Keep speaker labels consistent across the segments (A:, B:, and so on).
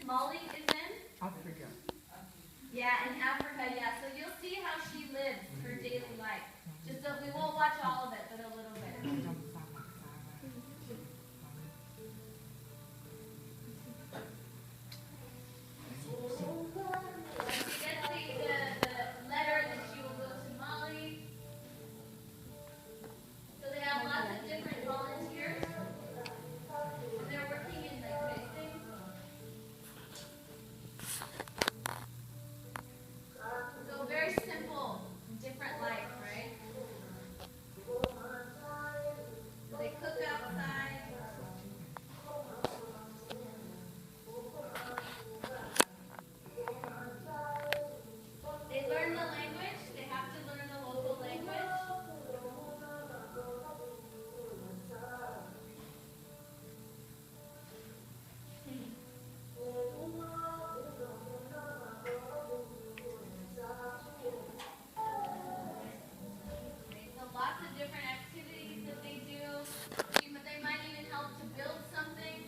A: Molly is in?
B: Africa.
A: Yeah, in Africa, yeah. So you'll see how she lives her daily life. Just so we won't watch all of it, but a little bit. She gets the letter, then she will go to Mali. So they have lots of different volunteers. And they're working in like basing. So very simple, different life, right? So they cook outside. They learn the language. They have to learn the local language. So lots of different activities that they do. They might even help to build something,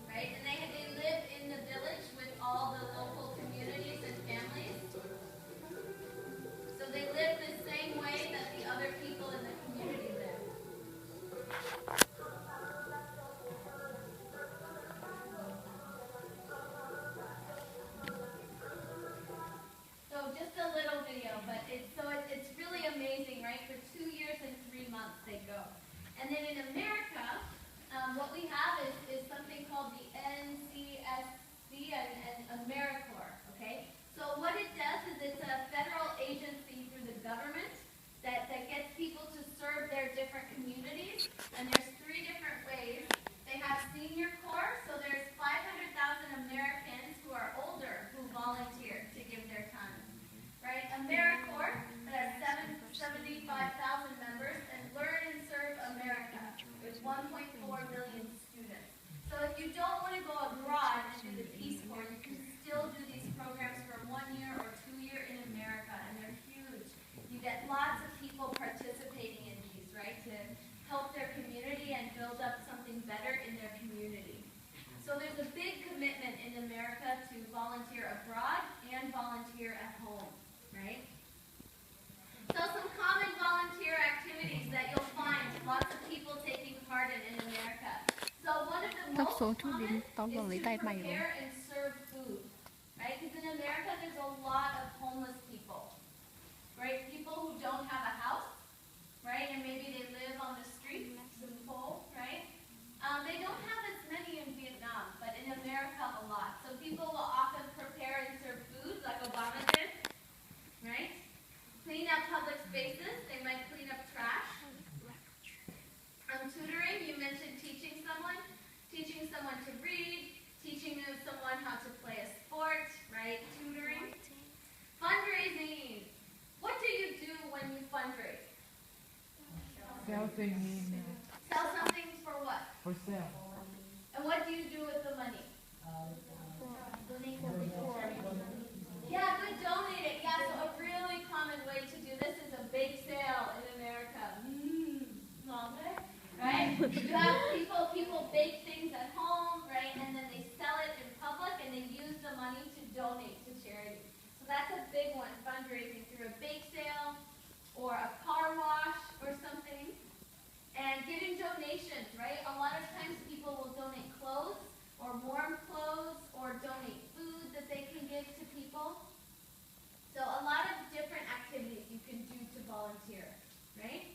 A: right? And they live in the village with all the local communities and families. So they live the same way that the other people in the community live. So just a little video, but it's really amazing, right? For 2 years and 3 months they go. And then in America, what we have is something called the NCSC and AmeriCorps, okay? So what it does is it's a federal agency through the government that gets people to serve their different communities. And there's 3 different ways. They have Senior Corps, so there's 500,000 Americans who are older who volunteer to give their time. Right? AmeriCorps, that has 75,000 members, and Learn and Serve America with 1.4 million students. So if you don't want to go abroad and do the Peace Corps, you can still do these programs for 1 year or 2 year in America, and they're huge. You get lots of people participating in these, right, to help their community and build up something better in their community. So there's a big commitment in America to volunteer abroad and volunteer at home, right? So some common volunteer activities that you'll find lots of people taking part in America. So one of the
C: Tóc
A: most
C: số chú
A: common
C: đến tao vào lấy
A: is
C: tay
A: to
C: mày rồi.
A: prepare and serve food, right? Because in America there's a lot of homeless people, right? People who don't have a house, right? And maybe they live on the streets, simple, right? They don't have as many in Vietnam, but in America a lot. So people will often prepare and serve food like Obama did, right? Clean up public spaces. They might clean up trash. Tutoring, you mentioned teaching someone to read, teaching someone how to play a sport, right? Tutoring. Fundraising. What do you do when you fundraise?
B: Sell things.
A: Sell something for what?
B: For sale.
A: And what do you do with the money? Yeah, we donate it. Yeah, so a really common way to do this is a bake sale in America. Right? You have people bake things at home, right? And then they sell it in public and they use the money to donate to charity. So that's a big one, fundraising through a bake sale or a car wash or something. And giving donations, right? A lot of times people will donate clothes or warm clothes or donate food that they can give to people. So a lot of different activities you can do to volunteer, right?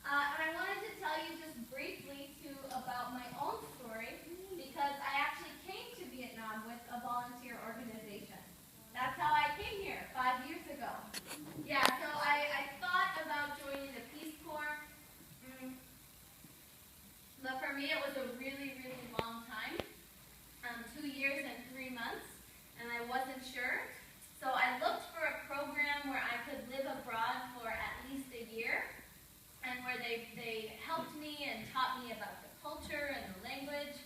A: And I wanted to tell you just briefly too about my own story because I actually came to Vietnam with a volunteer organization. That's how I came here 5 years ago. Yeah, so I thought about joining the Peace Corps. But for me, it was a really, really long time, 2 years and 3 months, and I wasn't sure. So I looked for a program where I could live abroad for at least a year, and where they helped me and taught me about the culture and the language.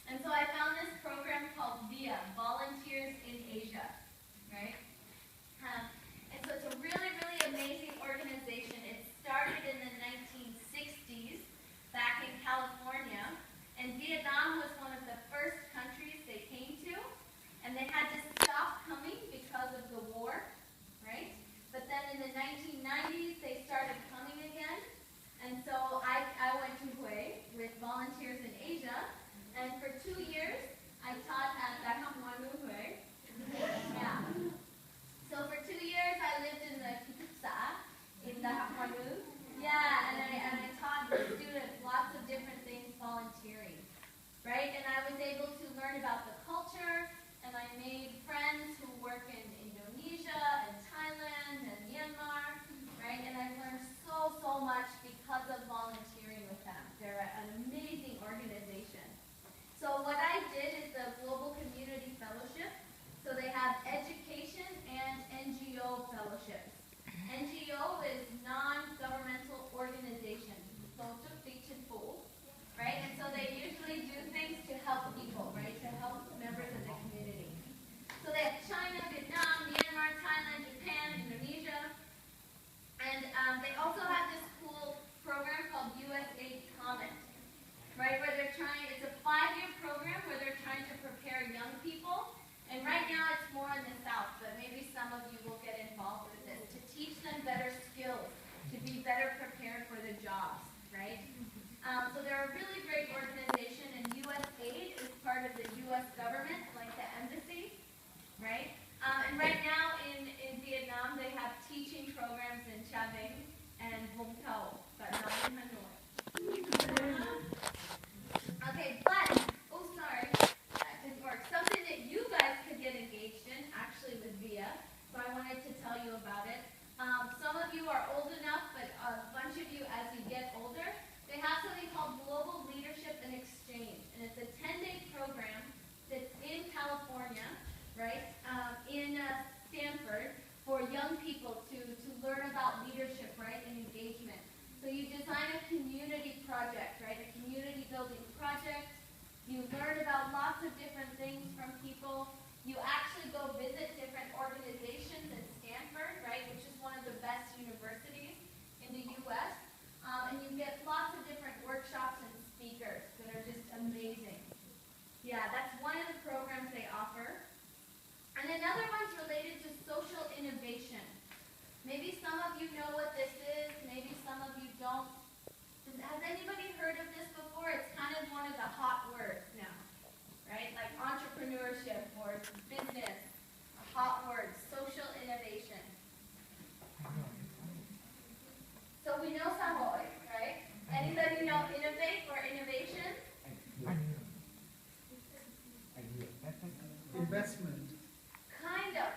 A: And so I found this program called VIA, Volunteers in Asia, right? And so it's a really, really amazing organization. It started in the 1960s back in California, and Vietnam was one of the first countries they came to. learn about the culture, and I made friends who work in Indonesia and Thailand and Myanmar, right? And I learned so, so much because of volunteering with them. They're an amazing organization. So what I did is the Global Community Fellowship. So they have education and NGO fellowships. NGO is non-governmental organization. So right? And so they usually do things to help people, right? To help members of the community. So they have China, Vietnam, Myanmar, Thailand, Japan, Indonesia. And they also have this cool program called USAID Comet, right? Where they're trying, it's a 5-year program where they're trying to prepare young people. And right now it's more in the South, but maybe some of you will get involved with this, to teach them better skills, to be better prepared for the jobs, right? So they're a really great organization, and USAID is part of the U.S. government, like the embassy, right? And right now in Vietnam, they have teaching programs in Cha Vinh and Vũng Tàu, but not in Hanoi. Okay, but, oh sorry, that didn't work. Something that you guys could get engaged in, actually with VIA, so I wanted to tell you about it. Some of you are old enough, but a bunch of you, as you get older, they have something called Global Leadership and Exchange, and it's a 10-day program that's in California, right, in Stanford, for young people to learn about leadership, right, and engagement. So you design a community project, right, a community building project. You learn about lots of different things from people. You actually go visit different organizations in Stanford, right, which is one of the best universities in the U.S., and you get lots of different workshops and speakers that are just amazing. Yeah, that's one of the programs they offer. And another one's related to social innovation. Maybe some of you know what this is, maybe some of you don't. Has anybody heard of this before? It's kind of one of the hot words now, right? Like entrepreneurship or business, hot words, social innovation. So we know Savoy, right? Anybody know innovate or innovation?
C: Investment.
A: Kind of.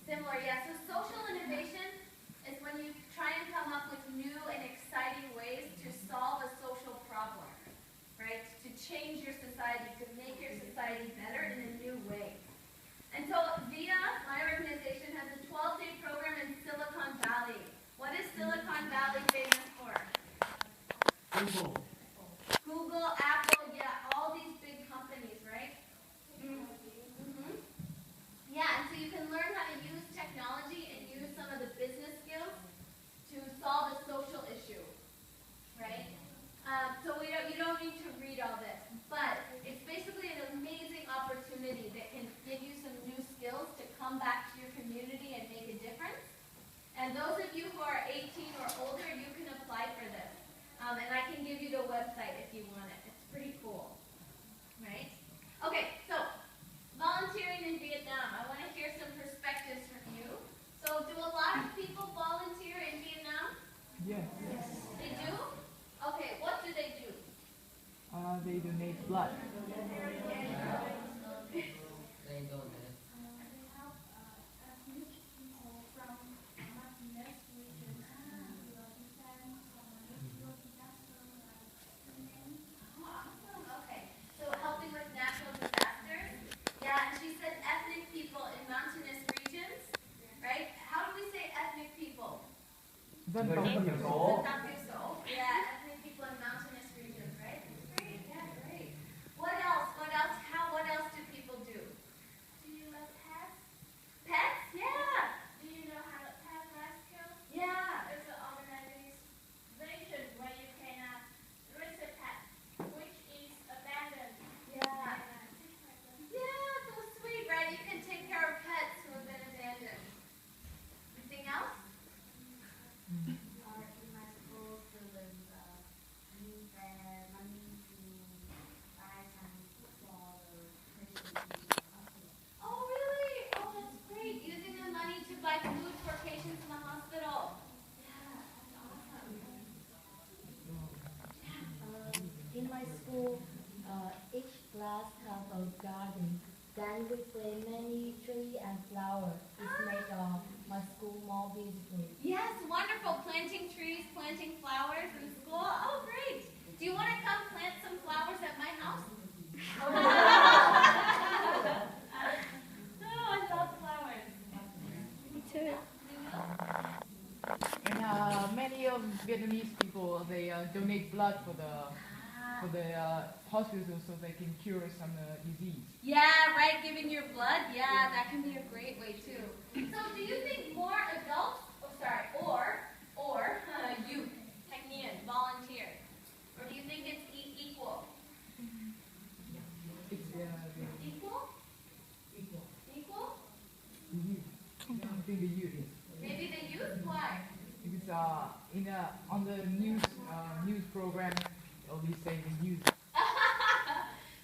A: Similar, yeah. So social innovation is when you try and come up with new and exciting ways to solve a social problem, right? To change your society, to make your society better in a new way. And so VIA, my organization, has a 12-day program in Silicon Valley. What is Silicon Valley famous for? Google, Apple, yeah, all these big companies, right? Yeah, and so you can learn how to use technology and use some of the business skills to solve a social issue, right? So you don't need to read all this, but it's basically an amazing opportunity that can give you some new skills to come back to your community and make a difference. And those of you who are 18 or older, you can apply for this. And I can give you the website if you want it. It's pretty cool, right? Okay, so volunteering in Vietnam. I want to hear some perspectives from you. So do a lot of people volunteer in Vietnam?
B: Yes.
A: They do? Okay, what do they do?
B: They donate blood.
D: They donate.
A: Awesome, okay. So helping with natural disasters. Yeah, and she said ethnic people in mountainous regions, right? How do we say ethnic people?
B: Dân tộc thiểu số.
A: Yeah, ethnic people in mountainous regions, right? Great, yeah, great. What else? What else do people do?
E: Do you love pets?
A: Pets? Yeah.
E: Do you know how to pet rescue?
A: Yeah.
E: There's an organization where you can raise a pet which is abandoned.
A: Yeah. Yeah, so sweet, right? You can take care of pets who have been abandoned. Anything else?
E: In my school, children use their money to buy some food for the patients in the hospital.
A: Oh, really? Oh, that's great. Using the money to buy food for patients in the hospital. Yeah, that's awesome.
F: In my school, each class have
E: garden. Then we plant many trees and flowers. It makes my school more beautiful.
A: Yes, wonderful. Planting trees, planting flowers in school. Oh, great. Do you want to come plant some flowers at my house? Oh, I love flowers.
B: Me too.
A: Yeah.
B: And many of Vietnamese people, they donate blood for the hospital so they can cure some disease.
A: Yeah, right, giving your blood. Yeah, that can be a great way too. So do you think more adults, or youth, technian, volunteer? Or do you think it's equal?
B: It's
A: Equal? Equal?
B: I think the youth is.
A: Maybe the youth? Why?
B: Because on the news program, always say the youth.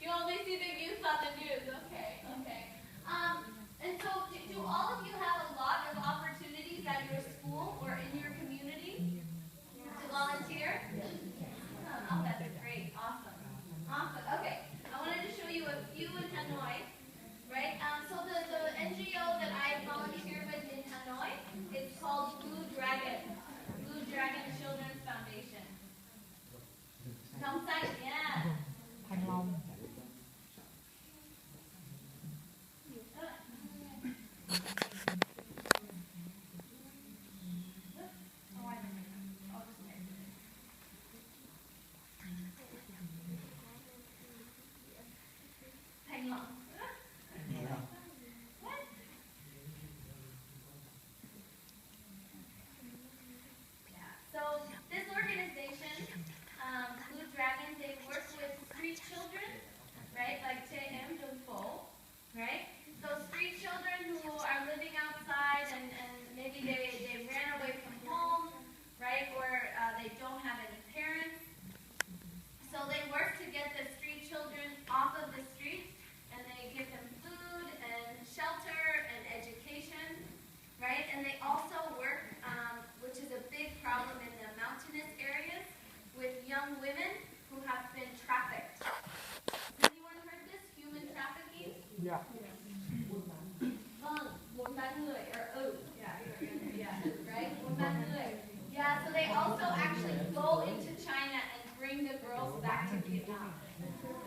A: You only see the youth on the news. Okay, okay. And so do all of you have a lot of opportunities at your school or in your community to volunteer? Oh, that's great. Awesome. Awesome. Okay. I wanted to show you a few in Hanoi, right? So the NGO that I volunteer with in Hanoi is called Blue Dragon Children's Foundation. Come side, yeah.
B: Thăng Long.
A: Hang on. So this organization, Blue Dragon, they work with street children, right? Like Tae Dong Fo, right? So street children who are living outside and maybe they ran away from home, right? Or they don't have any parents. So they work to get the street children off of the streets, and they give them food and shelter and education, right? And they also work, which is a big problem in the mountainous areas, with young women who have been trafficked. Has anyone heard this? Human trafficking?
B: Yeah.
A: Vâng, buôn bán người, yeah, right? Buôn bán người. Yeah, so they also actually go into China and bring the girls back to Vietnam.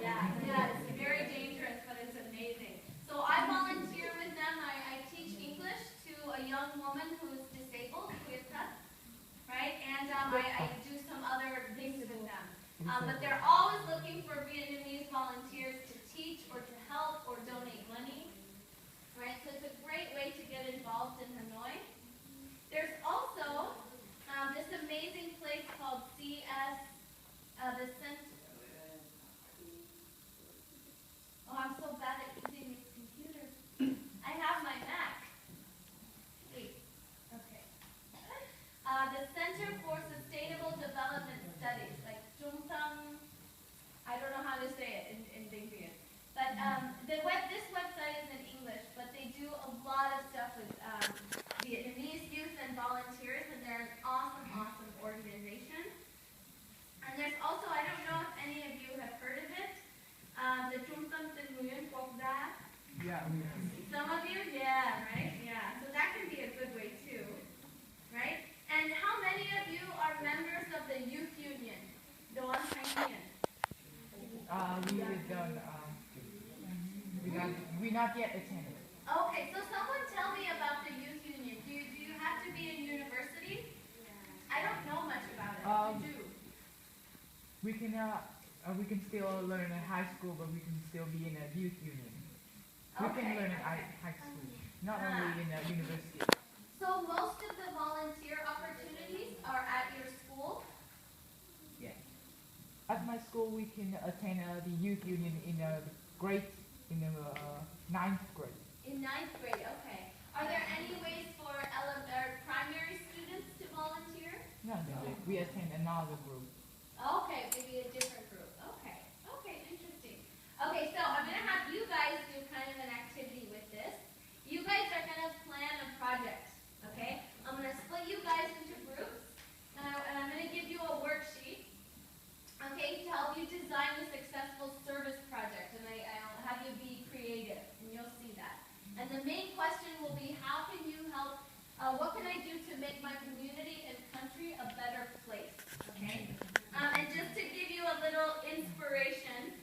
A: Yeah, it's very dangerous, but it's amazing. So I volunteer with them. I teach English to a young woman who's disabled, right? And I do some other things with them. But they're always looking for Vietnamese volunteers to teach or to help or donate money, right? So it's a great way to get involved in Hanoi. There's also this amazing place called CS, the Center. Oh, I'm so bad at using these computers. I have my Mac. Wait, okay. The Center for Sustainable Development Studies, like Trung-tâm, I don't know how to say it in Dingbien. But this website is in English, but they do a lot of stuff with Vietnamese youth and volunteers, and they're an awesome, awesome organization. And there's also, I don't know if any of you have heard of it, the Trung tâm Tình nguyện Quốc gia.
B: Yeah.
A: Some of you, yeah, right? Yeah. So that can be a good way too, right? And how many of you are members of the youth union? Doan Thanh Niên?
B: We not yet attended.
A: Okay, so someone tell me about the youth union. Do you have to be in university? I don't know much about it. You do.
B: We can still learn in high school, but we can still be in a youth union. We can learn in high school, not only in a university.
A: So most of the volunteer opportunities are at your school?
B: Yes. At my school, we can attend the youth union in the ninth grade.
A: In ninth grade, okay. Are there any ways for primary students to volunteer?
B: No, we attend another group.
A: Okay, maybe a different group. Okay, interesting. Okay, so I'm going to have you guys do kind of an activity with this. You guys are going to plan a project, okay? I'm going to split you guys into groups, and I'm going to give you a worksheet, okay, to help you design a successful service project. And I'll have you be inspiration